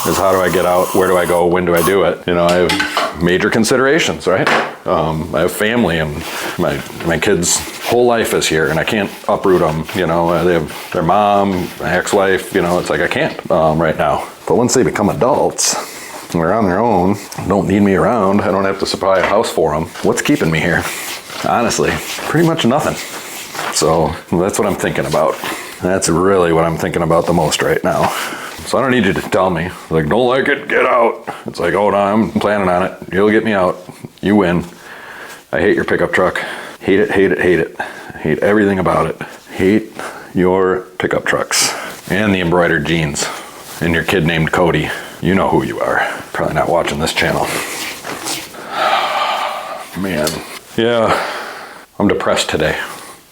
is how do I get out? Where do I go? When do I do it? You know, I have major considerations, right? I have family, and my kids' whole life is here, and I can't uproot them. You know, they have their mom, my ex-wife, you know, it's like I can't right now. But once they become adults, they're on their own, don't need me around, I don't have to supply a house for them. What's keeping me here? Honestly, pretty much nothing. So that's what I'm thinking about. That's really what I'm thinking about the most right now. So I don't need you to tell me, like, don't like it, get out. It's like, oh no, I'm planning on it. You'll get me out. You win. I hate your pickup truck. Hate it, hate it, hate it. Hate everything about it. Hate your pickup trucks. And the embroidered jeans. And your kid named Cody. You know who you are. Probably not watching this channel. Man. Yeah, I'm depressed today.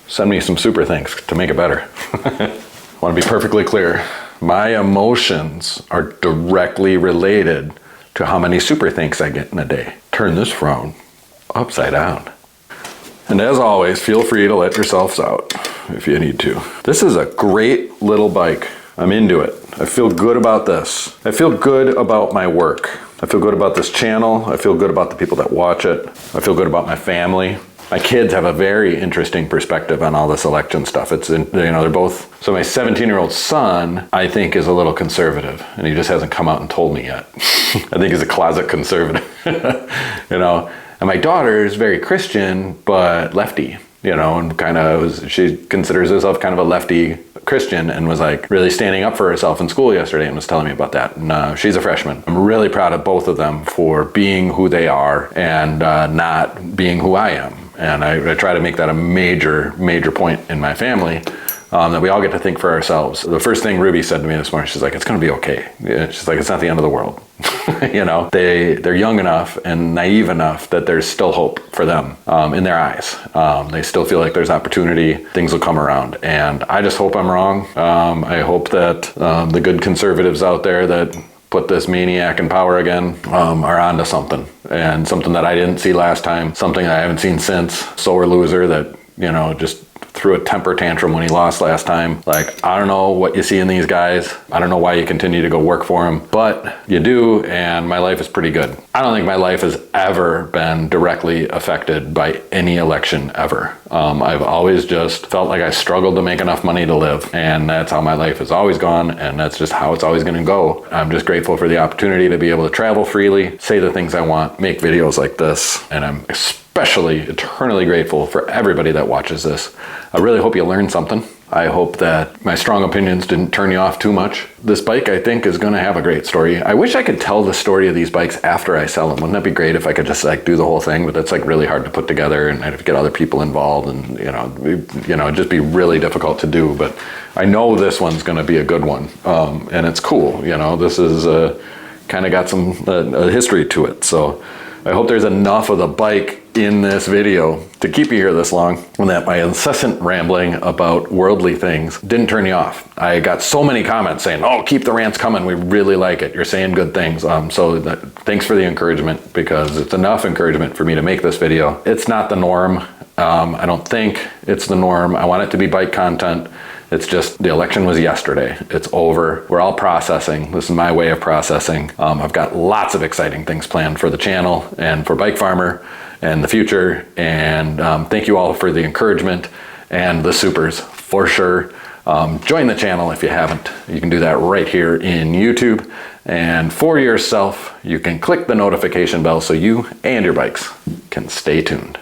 Send me some super thanks to make it better. I want to be perfectly clear. My emotions are directly related to how many super thanks I get in a day. Turn this frown upside down. And as always, feel free to let yourselves out if you need to. This is a great little bike. I'm into it. I feel good about this. I feel good about my work. I feel good about this channel. I feel good about the people that watch it. I feel good about my family. My kids have a very interesting perspective on all this election stuff. It's, you know, they're both, so my 17-year-old son, I think, is a little conservative, and he just hasn't come out and told me yet. I think he's a closet conservative, you know. And my daughter is very Christian, but lefty, you know, and kind of she considers herself kind of a lefty Christian, and was like really standing up for herself in school yesterday and was telling me about that. And she's a freshman. I'm really proud of both of them for being who they are and not being who I am. And I try to make that a major point in my family, that we all get to think for ourselves. The first thing Ruby said to me this morning, she's like, it's gonna be okay. She's like, it's not the end of the world. You know, they're young enough and naive enough that there's still hope for them in their eyes. They still feel like there's opportunity, things will come around. And I just hope I'm wrong. I hope that the good conservatives out there that put this maniac in power again are onto something, and something that I didn't see last time, something that I haven't seen since. Sore loser that, you know, just threw a temper tantrum when he lost last time. Like, I don't know what you see in these guys. I don't know why you continue to go work for them, but you do, and my life is pretty good. I don't think my life has ever been directly affected by any election ever. I've always just felt like I struggled to make enough money to live, and that's how my life has always gone, and that's just how it's always gonna go. I'm just grateful for the opportunity to be able to travel freely, say the things I want, make videos like this, and I'm especially eternally grateful for everybody that watches this. I really hope you learned something. I hope that my strong opinions didn't turn you off too much. This bike, I think, is gonna have a great story. I wish I could tell the story of these bikes after I sell them. Wouldn't that be great if I could just like do the whole thing? But that's like really hard to put together, and I'd have to get other people involved, and it'd just be really difficult to do. But I know this one's gonna be a good one, and it's cool. You know, this is kind of got some history to it. So I hope there's enough of the bike in this video to keep you here this long, and that my incessant rambling about worldly things didn't turn you off. I got so many comments saying, oh, keep the rants coming, we really like it, you're saying good things. Thanks for the encouragement, because it's enough encouragement for me to make this video. It's not the norm. I don't think it's the norm. I want it to be bike content. It's just, the election was yesterday. It's over. We're all processing. This is my way of processing. I've got lots of exciting things planned for the channel and for Bike Farmer and the future. And thank you all for the encouragement and the supers, for sure. Join the channel if you haven't. You can do that right here in YouTube. And for yourself, you can click the notification bell so you and your bikes can stay tuned.